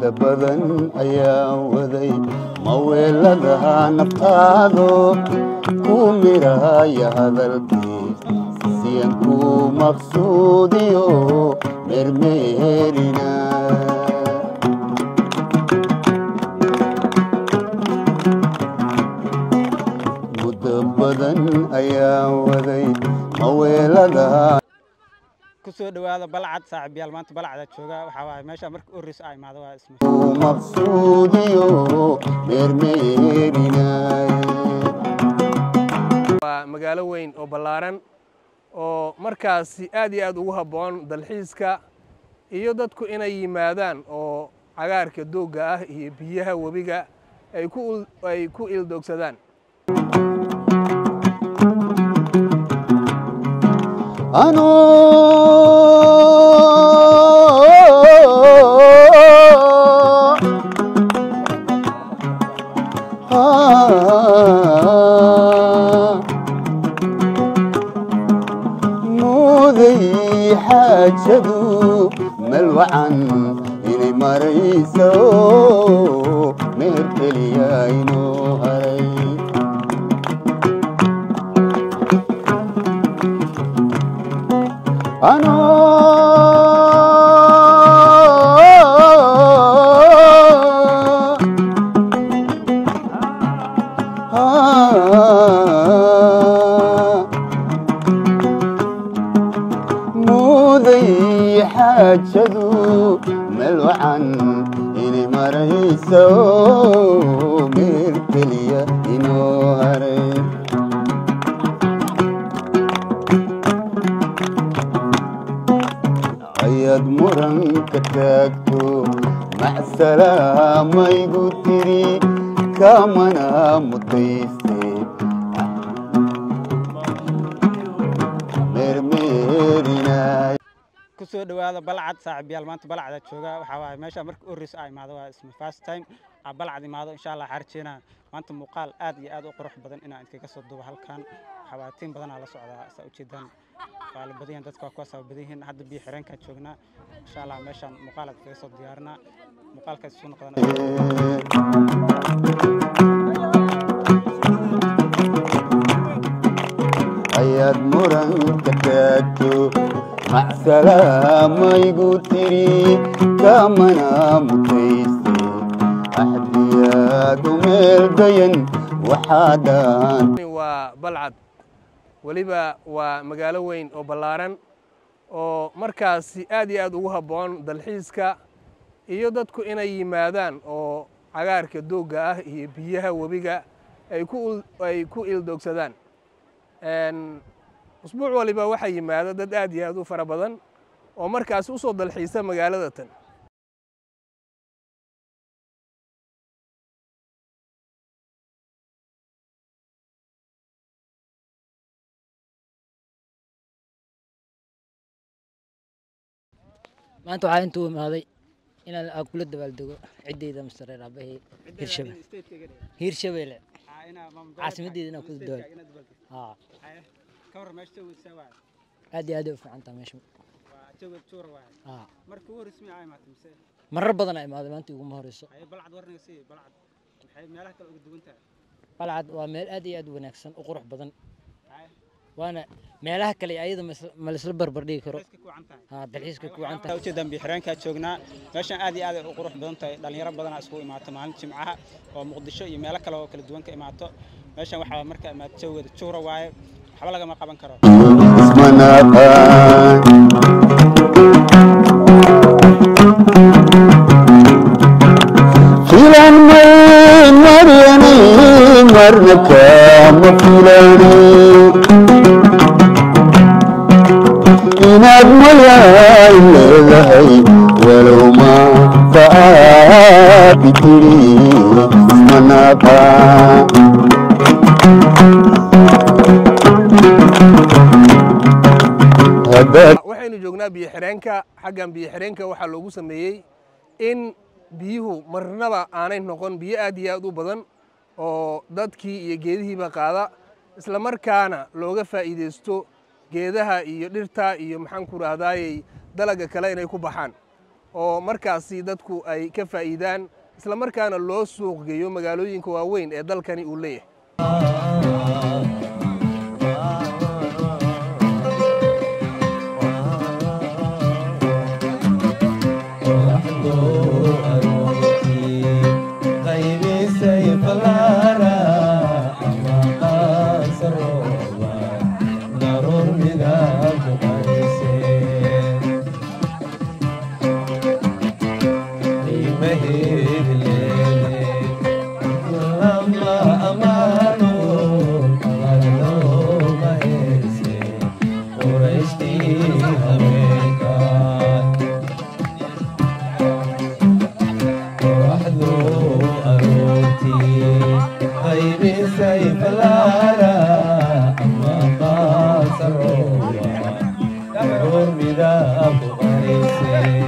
muddo badan ayaa waday maweladaha naftaado ku miraya hadalkii siyan ku maqsuudiyo mermeerina muddo badan ayaa waday maweladaha kusoo dhawaada balcad saaxiibayaal maanta balcad jooga waxa waay meesha markii oris ay imaado waa isma maqsuudiyo mermeerina waa magaalo weyn oo ballaaran oo markaasi aad iyo aad ugu habboon dalxiiska iyo dadku inay yimaadaan oo cagaarka doogga ah iyo biyaha webiga ay ku ildoogsadaan موذي حاجدو ملوعن إني مريسو مرتليا إنو هري موذي حاجدو ملوعن إني مريسو مرتليا إنو هري ayaad muranka taagto macsalaama igu tiri kamana mutayste mermeerinay kusoo dhawaada balcad saaxiibayaal maanta balcad jooga waxa waay meesha markii oris ay imaado waa isma first time balcad imaado insha Allah xarjeena maanta muuqaal aad iyo aad u qurux badan inaan idinka soo duubo halkan waxa waay tiin badan la socdaa saa u jeedaan wala badiyeen dadka ku soo badiyeen hadda biyo xireenka joognaa insha Allah meeshan muuqaal aad kaga soo diyaarina muuqaalkaas soo noqdana ayaad muranka taagto macsalaama igu tiri kamana mutayste axdiyaad u meel dayan waxaadaan waa balcad waliba waa magaalo weyn oo ballaaran oo markaasi aad iyo aad ugu habboon dalxiiska iyo dadku inay yimaadaan oo cagaarka doogga ah iyo biyaha webiga ay ku ildoogsadaan usbuuc waliba waxaa yimaada dad aad iyo aad u fara badan oo markaasi u soo dalxiisa magaalada tan maanta waxaa intuu imaaday inaan kula dabaaldego ciddeyda masareer aabahey hiirshabelle caasimadeeda inaan kula dabaaldego aad iyo aad u fiican tahay meesha marar badan ay imaaday maanta iguma horeyso balcad waa meel aad iyo aad u wanaagsan u qurux badan وانا meelaha kale ayada ma la isla barbar dhigi karo dalxiiska ku canta u jeedaan bixiraanka joognaa meeshan aad iyo aad u qurux badan tahay dhalinyaro badan isku imaato maalin jimcaha oo muqdisho iyo meelo kale oo kala duwan ka imaato meeshan waxa marka imaad jawada juura waaye waxba laga ma qaban karo filan mariyani marnaka mafilani inaad malaay leedahay walow ma baabi tiri ismanaaqa waxaynu joognaa biyo xireenka xaggan biyo xireenka waxaa loogu sameeyey in biyuhu marnaba aanay noqon biyo aad iyo aad u badan oo dadkii iyo geedihiiba qaada isla markaana looga faa'iideysto geedaha iyo dhirta iyo maxaan ku raahdaayay dalaga kale inay ku baxaan oo markaasi dadku ay ka faa'iidaan isla markaana loo suuq geeyo magaalooyinka waaweyn ee dalkani uu leeyahay. Abu Arise